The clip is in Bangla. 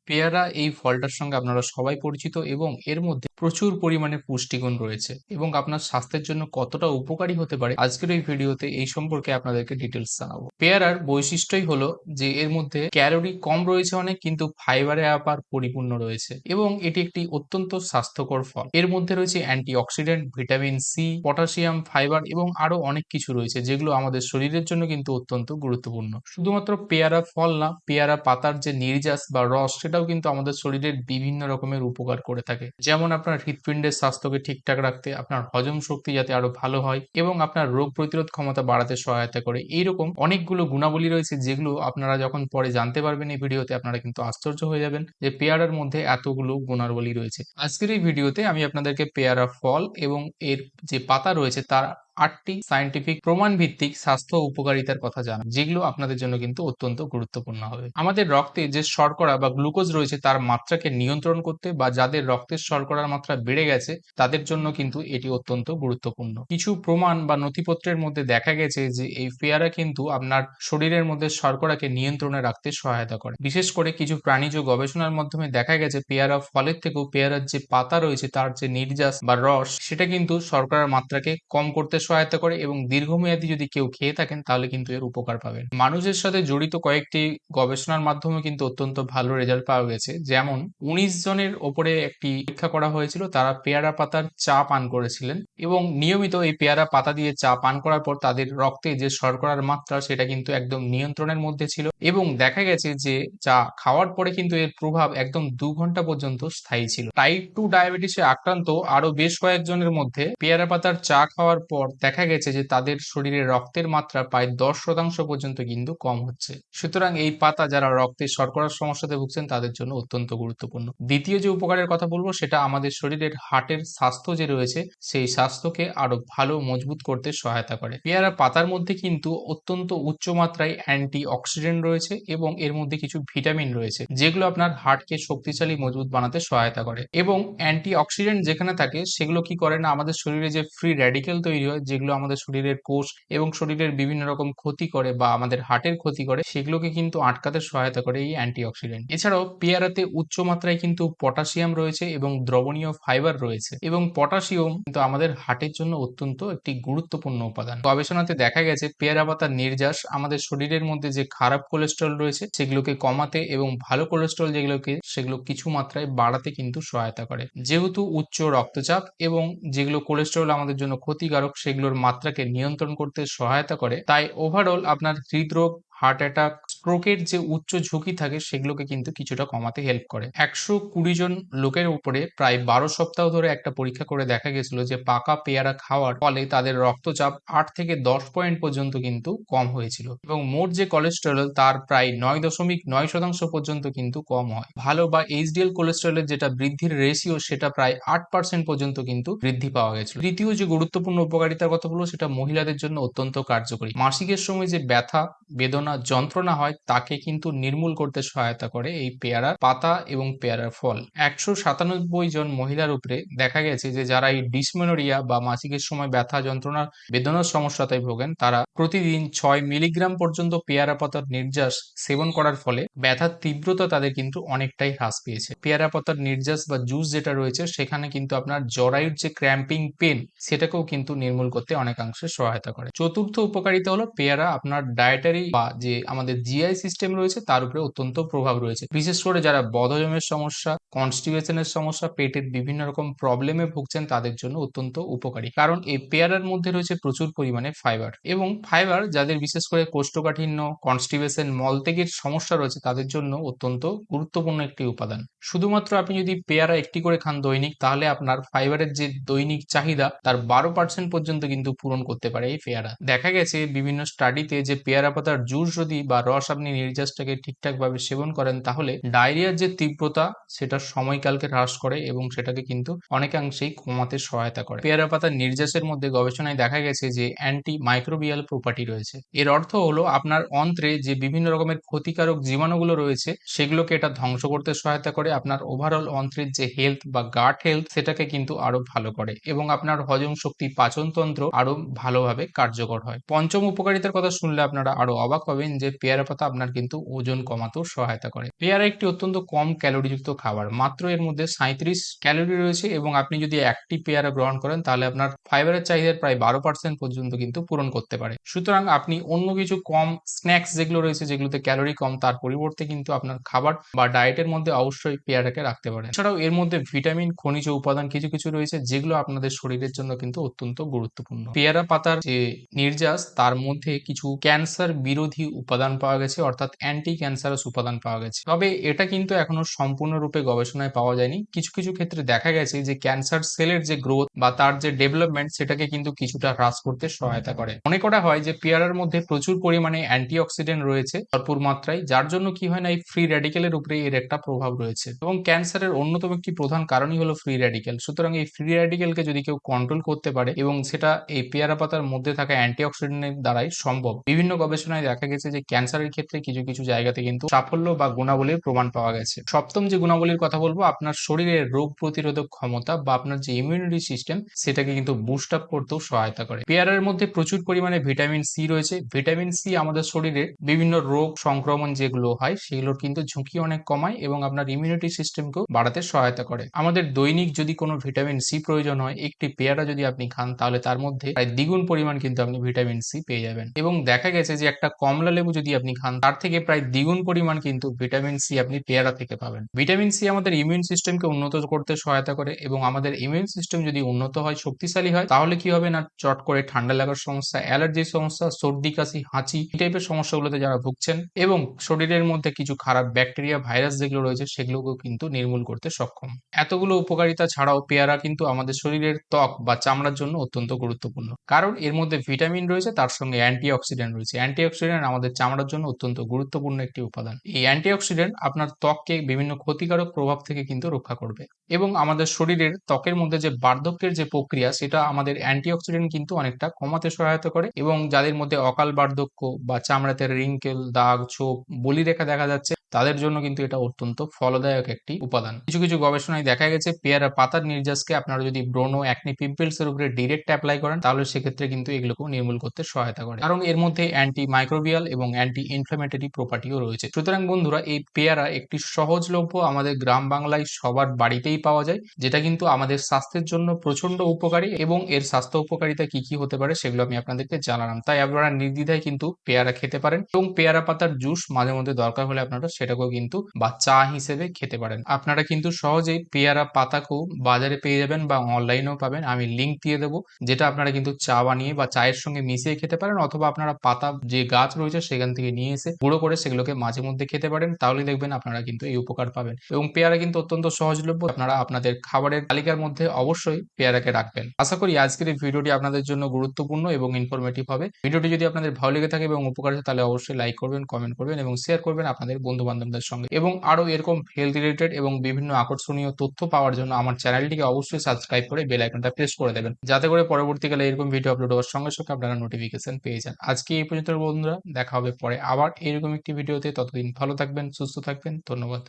পেয়ারা এই ফলটার সঙ্গে আপনারা সবাই পরিচিত এবং এর মধ্যে প্রচুর পরিমাণে পুষ্টিগুণ রয়েছে এবং আপনার স্বাস্থ্যের জন্য কতটা উপকারী হতে পারে আজকের এই ভিডিওতে এই সম্পর্কে আপনাদেরকে ডিটেলস জানাবো। পেয়ারার বৈশিষ্ট্যই হলো যে এর মধ্যে ক্যালোরি কম রয়েছে অনেক, কিন্তু ফাইবারে আবার পরিপূর্ণ রয়েছে এবং এটি একটি অত্যন্ত স্বাস্থ্যকর ফল। এর মধ্যে রয়েছে antioxidant, vitamin C, potassium, fibre এবং আরো অনেক কিছু রয়েছে যেগুলো আমাদের শরীরের জন্য কিন্তু অত্যন্ত গুরুত্বপূর্ণ। শুধুমাত্র পেয়ারা ফল না, পেয়ারা পাতার যে নির্যাস বা রস সেটাও কিন্তু আমাদের শরীরের বিভিন্ন রকমের উপকার করে থাকে। যেমন আপনার হৃৎপিণ্ডের স্বাস্থ্যকে ঠিকঠাক রাখতে, আপনার হজম শক্তি যাতে আরো ভালো হয় এবং আপনার রোগ প্রতিরোধ ক্ষমতা বাড়াতে সহায়তা করে। এইরকম অনেকগুলো গুণাবলী রয়েছে যেগুলো আপনারা যখন পরে জানতে পারবেন এই ভিডিওতে, আপনারা কিন্তু আশ্চর্য হয়ে যাবেন যে পেয়ারার মধ্যে এতগুলো গুণাবলী রয়েছে। আজকের এই ভিডিওতে আমি আপনাদেরকে পেয়ারা ফল এবং এর যে পাতা রয়েছে তার 8টি সায়েন্টিফিক প্রমাণ ভিত্তিক স্বাস্থ্য উপকারিতার কথা জানা, যেগুলো আপনাদের জন্য কিন্তু অত্যন্ত গুরুত্বপূর্ণ হবে। আমাদের রক্তে যে শর্করা বা গ্লুকোজ রয়েছে তার মাত্রাকে নিয়ন্ত্রণ করতে, বা যাদের রক্তের শর্করার মাত্রা বেড়ে গেছে তাদের জন্য কিন্তু এটি অত্যন্ত গুরুত্বপূর্ণ। কিছু প্রমাণ বা নথিপত্রের মধ্যে দেখা গেছে যে এই পেয়ারা কিন্তু আপনার শরীরের মধ্যে শর্করাকে নিয়ন্ত্রণে রাখতে সহায়তা করে। বিশেষ করে কিছু প্রাণীজ গবেষণার মাধ্যমে দেখা গেছে পেয়ারা ফলের থেকেও পেয়ারার যে পাতা রয়েছে তার যে নির্যাস বা রস সেটা কিন্তু শর্করার মাত্রাকে কম করতে সহায়তা করে এবং দীর্ঘমেয়াদী যদি কেউ খেয়ে থাকেন তাহলে কিন্তু এর উপকার পাবেন। মানুষের সাথে জড়িত কয়েকটি গবেষণার মাধ্যমে কিন্তু অত্যন্ত ভালো রেজাল্ট পাওয়া গেছে। যেমন 19 জনের ওপরে একটি পরীক্ষা করা হয়েছিল, তারা পেয়ারা পাতার চা পান করেছিলেন এবং নিয়মিত এই পেয়ারা পাতা দিয়ে চা পান করার পর তাদের রক্তে যে শর্করার মাত্রা সেটা কিন্তু একদম নিয়ন্ত্রণের মধ্যে ছিল এবং দেখা গেছে যে চা খাওয়ার পরে কিন্তু এর প্রভাব একদম 2 ঘন্টা পর্যন্ত স্থায়ী ছিল। টাইপ 2 ডায়াবেটিসে আক্রান্ত আরো বেশ কয়েকজনের মধ্যে পেয়ারা পাতার চা খাওয়ার পর দেখা গেছে যে তাদের শরীরে রক্তের মাত্রা প্রায় 10% পর্যন্ত কিন্তু কম হচ্ছে। সুতরাং এই পাতা যারা রক্তে শর্করার সমস্যাতে ভুগছেন তাদের জন্য অত্যন্ত গুরুত্বপূর্ণ। দ্বিতীয় যে উপকারের কথা বলবো সেটা আমাদের শরীরের হার্টের স্বাস্থ্য যে রয়েছে সেই স্বাস্থ্যকে আরো ভালো মজবুত করতে সহায়তা করে। পেয়ারা পাতার মধ্যে কিন্তু অত্যন্ত উচ্চ মাত্রায় অ্যান্টি অক্সিডেন্ট রয়েছে এবং এর মধ্যে কিছু ভিটামিন রয়েছে যেগুলো আপনার হার্টকে শক্তিশালী মজবুত বানাতে সহায়তা করে। এবং অ্যান্টি অক্সিডেন্ট যেখানে থাকে সেগুলো কি করে না, আমাদের শরীরে যে ফ্রি র্যাডিক্যাল তৈরি হয় যেগুলো আমাদের শরীরের কোষ এবং শরীরের বিভিন্ন রকম ক্ষতি করে বা আমাদের হার্টের ক্ষতি করে সেগুলোকে কিন্তু আটকাতে সহায়তা করে এই অ্যান্টিঅক্সিডেন্ট। এছাড়াও পেয়ারাতে উচ্চ মাত্রায় কিন্তু পটাশিয়াম রয়েছে এবং দ্রবণীয় ফাইবার রয়েছে এবং পটাশিয়াম কিন্তু আমাদের হার্টের জন্য অত্যন্ত একটি গুরুত্বপূর্ণ উপাদান। গবেষণাতে দেখা গেছে পেয়ারা পাতার নির্যাস আমাদের শরীরের মধ্যে যে খারাপ কোলেস্ট্রল রয়েছে সেগুলোকে কমাতে এবং ভালো কোলেস্ট্রল সেগুলো কিছু মাত্রায় বাড়াতে কিন্তু সহায়তা করে। যেহেতু উচ্চ রক্তচাপ এবং যেগুলো কোলেস্ট্রল আমাদের জন্য ক্ষতিকারক সেগুলোর মাত্রাকে নিয়ন্ত্রণ করতে সহায়তা করে, তাই ওভারঅল আপনার হৃদরোগ, হার্ট অ্যাটাক, স্ট্রোকের যে উচ্চ ঝুঁকি থাকে সেগুলোকে কিন্তু কিছুটা কমাতে হেল্প করে। 120 জন লোকের উপরে প্রায় 12 সপ্তাহ ধরে একটা পরীক্ষা করে দেখা গেছিল যে পাকা পেয়ারা খাওয়ার ফলে তাদের রক্তচাপ 8 থেকে 10 পয়েন্ট পর্যন্ত কিন্তু কম হয়েছিল এবং মোট যে কোলেস্টেরল তার প্রায় 9.9% পর্যন্ত কিন্তু কম হয়। ভালো বা এইচডিএল কোলেস্টেরলের যেটা বৃদ্ধির রেশিও সেটা প্রায় 8% পর্যন্ত কিন্তু বৃদ্ধি পাওয়া গেছিল। তৃতীয় যে গুরুত্বপূর্ণ উপকারিতার কথা বলবো সেটা মহিলাদের জন্য অত্যন্ত কার্যকরী। মাসিকের সময় যে ব্যথা, বেদনা, যন্ত্রণা হয় তাকে কিন্তু নির্মূল করতে সহায়তা করে এই পেয়ারার পাতা এবং পেয়ারার ফল। 197 জন মহিলার উপরে দেখা গেছে যে যারা এই ডিসমেনোরিয়া বা মাসিকের সময় ব্যথা, যন্ত্রণা, বেদনার সমস্যাতে ভোগেন তারা প্রতিদিন 6 মিলিগ্রাম পর্যন্ত পেয়ারা পাতার নির্যাস সেবন করার ফলে ব্যথার তীব্রতা তাদের কিন্তু অনেকটাই হ্রাস পেয়েছে। পেয়ারা পাতার নির্যাস বা জুস যেটা রয়েছে সেখানে কিন্তু আপনার জরায়ুর যে ক্র্যাম্পিং পেন সেটাকেও কিন্তু নির্মূল করতে অনেকাংশে সহায়তা করে। চতুর্থ উপকারিতা হলো পেয়ারা আপনার ডায়েটারি বা যে আমাদের জিআই সিস্টেম রয়েছে তার উপরে অত্যন্ত প্রভাব রয়েছে। বিশেষ করে যারা বদহজমের সমস্যা, কনস্টিপেশনের সমস্যা, পেটের বিভিন্ন রকম প্রবলেমে ভুগছেন তাদের জন্য অত্যন্ত উপকারী, কারণ এই পেয়ারার মধ্যে রয়েছে প্রচুর পরিমাণে ফাইবার এবং ফাইবার যাদের বিশেষ করে কোষ্ঠকাঠিন্য, কনস্টিপেশন, মলত্যাগের সমস্যা রয়েছে তাদের জন্য অত্যন্ত গুরুত্বপূর্ণ একটি উপাদান। শুধুমাত্র আপনি যদি পেয়ারা একটি করে খান দৈনিক তাহলে আপনার ফাইবারের যে দৈনিক চাহিদা তার 12% পর্যন্ত কিন্তু পূরণ করতে পারে এই পেয়ারা। দেখা গেছে বিভিন্ন স্টাডিতে যে পেয়ারা পাতার জুস যদি বা রস আপনি নির্যাসটাকে ঠিকঠাক ভাবে সেবন করেন তাহলে ডায়রিয়ার যে তীব্রতা সেটা সময়কালকে হ্রাস করে এবং সেটাকে কিন্তু অনেকাংশেই কমাতে সহায়তা করে। পেয়ারা পাতার নির্যাসের মধ্যে গবেষণায় দেখা গেছে যে অ্যান্টি মাইক্রোবিয়াল প্রপার্টি রয়েছে। এর অর্থ হলো আপনার অন্ত্রে যে বিভিন্ন রকমের ক্ষতিকারক জীবাণুগুলো রয়েছে সেগুলোকে এটা ধ্বংস করতে সহায়তা করে। আপনার ওভারঅল অন্ত্রের যে হেলথ বা গাট হেলথ সেটাকে কিন্তু আরো ভালো করে এবং আপনার হজম শক্তি, পাচনতন্ত্র আরো ভালোভাবে কার্যকর হয়। পঞ্চম উপকারিতার কথা শুনলে আপনারা আরো অবাক হবেন পাবেন যে পেয়ারা পাতা আপনার কিন্তু ওজন কমাতেও সহায়তা করে। পেয়ারা একটি অত্যন্ত কম ক্যালোরিযুক্ত খাবার, মাত্র এর মধ্যে 37 ক্যালোরি রয়েছে এবং আপনি যদি একটি পেয়ারা গ্রহণ করেন তাহলে আপনার ফাইবারের চাহিদার প্রায় 12% পর্যন্ত কিন্তু পূরণ করতে পারে। সুতরাং আপনি অন্য কিছু কম স্ন্যাক্স যেগুলো রয়েছে যেগুলোতে ক্যালোরি কম তার পরিবর্তে কিন্তু আপনার খাবার বা ডায়েটের মধ্যে অবশ্যই পেয়ারাকে রাখতে পারেন। এছাড়াও এর মধ্যে ভিটামিন, খনিজ উপাদান কিছু কিছু রয়েছে যেগুলো আপনাদের শরীরের জন্য কিন্তু অত্যন্ত গুরুত্বপূর্ণ। পেয়ারা পাতার যে নির্যাস তার মধ্যে কিছু ক্যান্সার বিরোধী উপাদান পাওয়া গেছে, অর্থাৎ অ্যান্টি ক্যান্সারাস উপাদান পাওয়া গেছে। তবে এটা কিন্তু এখনো সম্পূর্ণরূপে গবেষণায় পাওয়া যায়নি। কিছু কিছু ক্ষেত্রে দেখা গেছে যে ক্যান্সার সেলের যে গ্রোথ বা তার যে ডেভেলপমেন্ট সেটাকে কিন্তু কিছুটা হ্রাস করতে সহায়তা করে। মনে করা হয় যে পেয়ারার মধ্যে প্রচুর পরিমাণে অ্যান্টিঅক্সিডেন্ট রয়েছে ভরপুর মাত্রায়, যার জন্য কি হয় না এই ফ্রি র্যাডিক্যালের উপরে এর একটা প্রভাব রয়েছে এবং ক্যান্সারের অন্যতম একটি প্রধান কারণই হলো ফ্রি র্যাডিক্যাল। সুতরাং এই ফ্রি র্যাডিক্যালকে যদি কেউ কন্ট্রোল করতে পারে এবং সেটা এই পেয়ারা পাতার মধ্যে থাকা অ্যান্টিঅক্সিডেন্টের দ্বারাই সম্ভব। বিভিন্ন গবেষণায় দেখা গেছে যে ক্যান্সারের ক্ষেত্রে কিছু কিছু জায়গাতে কিন্তু সাফল্য বা গুণাবলীর প্রমাণ পাওয়া গেছে। সপ্তম যে গুণাবলীর কথা বলবো, আপনার শরীরের রোগ প্রতিরোধক ক্ষমতা বা আপনার যে ইমিউনিটি সিস্টেম সেটাকে কিন্তু বুস্ট আপ করতেও সহায়তা করে। পেয়ারার মধ্যে প্রচুর পরিমাণে ভিটামিন সি রয়েছে। ভিটামিন সি আমাদের শরীরে বিভিন্ন রোগ সংক্রমণ যেগুলো হয় সেগুলোর কিন্তু ঝুঁকি অনেক কমায় এবং আপনার ইমিউনিটি সিস্টেমকেও বাড়াতে সহায়তা করে। আমাদের দৈনিক যদি কোনো ভিটামিন সি প্রয়োজন হয়, একটি পেয়ারা যদি আপনি খান তাহলে তার মধ্যে প্রায় দ্বিগুণ পরিমাণ কিন্তু আপনি ভিটামিন সি পেয়ে যাবেন। এবং দেখা গেছে যে একটা কমলা লেবু যদি আপনি খান তার থেকে প্রায় দ্বিগুণ পরিমাণ কিন্তু ভিটামিন সি আপনি পেয়ারা থেকে পাবেন। ভিটামিন সি আমাদের ইমিউন সিস্টেমকে উন্নত করতে সহায়তা করে এবং আমাদের ইমিউন সিস্টেম যদি উন্নত হয়, শক্তিশালী হয়, তাহলে কি হবে না চট করে ঠান্ডা লাগার সমস্যা, অ্যালার্জির সমস্যা, সর্দি কাশি, হাঁচি এই টাইপের সমস্যাগুলোতে যারা ভুগছেন এবং শরীরের মধ্যে কিছু খারাপ ব্যাকটেরিয়া, ভাইরাস যেগুলো রয়েছে সেগুলোকেও কিন্তু নির্মূল করতে সক্ষম। এতগুলো উপকারিতা ছাড়াও পেয়ারা কিন্তু আমাদের শরীরের ত্বক বা চামড়ার জন্য অত্যন্ত গুরুত্বপূর্ণ, কারণ এর মধ্যে ভিটামিন রয়েছে, তার সঙ্গে অ্যান্টিঅক্সিডেন্ট রয়েছে। অ্যান্টিঅক্সিডেন্ট আমাদের চামড়ার জন্য অত্যন্ত গুরুত্বপূর্ণ একটি উপাদান। এই অ্যান্টিঅক্সিডেন্ট আপনার ত্বককে বিভিন্ন ক্ষতিকারক প্রভাব থেকে কিন্তু রক্ষা করবে এবং আমাদের শরীরের ত্বকের মধ্যে যে বার্ধক্যের যে প্রক্রিয়া সেটা আমাদের অ্যান্টিঅক্সিডেন্ট কিন্তু অনেকটা কমাতে সহায়তা করে এবং যাদের মধ্যে অকাল বার্ধক্য বা চামড়াতে রিঙ্কেল, দাগ, ছোপ, বলিরেখা দেখা যাচ্ছে তাদের জন্য কিন্তু এটা অত্যন্ত ফলদায়ক একটি উপাদান। কিছু কিছু গবেষণায় দেখা গেছে পেয়ারা পাতার নির্যাসকে আপনারা যদি ব্রণ, অ্যাকনি, পিম্পলস এর উপরে ডিরেক্ট অ্যাপ্লাই করেন তাহলে সেক্ষেত্রে কিন্তু এগুলোকেও নির্মূল করতে সহায়তা করে, কারণ এর মধ্যে অ্যান্টি মাইক্রোবিয়াল এবং অ্যান্টি ইনফ্ল্যামেটরি প্রপার্টিও রয়েছে। সুতরাং বন্ধুরা, এই পেয়ারা একটি সহজলভ্য, আমাদের গ্রাম বাংলায় সবার বাড়িতেই পাওয়া যায়, যেটা কিন্তু আমাদের স্বাস্থ্যের জন্য প্রচন্ড উপকারী এবং এর স্বাস্থ্য উপকারিতা কি কি হতে পারে সেগুলো আমি আপনাদেরকে জানালাম। তাই আপনারা নির্দ্বিধায় কিন্তু পেয়ারা খেতে পারেন এবং পেয়ারা পাতার জুস মাঝে মধ্যে দরকার হলে আপনারা সেটাকেও কিন্তু বা চা হিসেবে খেতে পারেন। আপনারা কিন্তু সহজেই পেয়ারা পাতাকেও বাজারে পেয়ে যাবেন বা অনলাইনেও পাবেন, আমি লিঙ্ক দিয়ে দেবো, যেটা আপনারা কিন্তু চা বানিয়ে বা চায়ের সঙ্গে মিশিয়ে খেতে পারেন, অথবা আপনারা পাতা যে গাছ রয়েছে সেখান থেকে নিয়ে এসে গুঁড়ো করে সেগুলোকে মাঝে মধ্যে খেতে পারেন, তাহলে দেখবেন আপনারা কিন্তু এই উপকার পাবেন। এবং পেয়ারা কিন্তু অত্যন্ত সহজলভ্য, আপনারা আপনাদের খাবারের তালিকার মধ্যে অবশ্যই পেয়ারাকে রাখবেন। আশা করি আজকের এই ভিডিওটি আপনাদের জন্য গুরুত্বপূর্ণ এবং ইনফরমেটিভ হবে। ভিডিওটি যদি আপনাদের ভালো লেগে থাকে এবং উপকার হয় তাহলে অবশ্যই লাইক করবেন, কমেন্ট করবেন এবং শেয়ার করবেন আপনাদের বন্ধু বান্ধবদের সঙ্গে। এবং আরো এরকম হেলথ রিলেটেড এবং বিভিন্ন আকর্ষণীয় তথ্য পাওয়ার জন্য আমার চ্যানেলটিকে অবশ্যই সাবস্ক্রাইব করে বেল আইকনটা প্রেস করে দেবেন, যাতে করে পরবর্তীকালে এরকম ভিডিও আপলোড হওয়ার সঙ্গে সঙ্গে আপনারা নোটিফিকেশন পেয়ে যান। আজকে এই পর্যন্ত বন্ধুরা, দেখা হবে পরে আবার এরকম একটি ভিডিওতে। ততদিন ভালো থাকবেন, সুস্থ থাকবেন, ধন্যবাদ।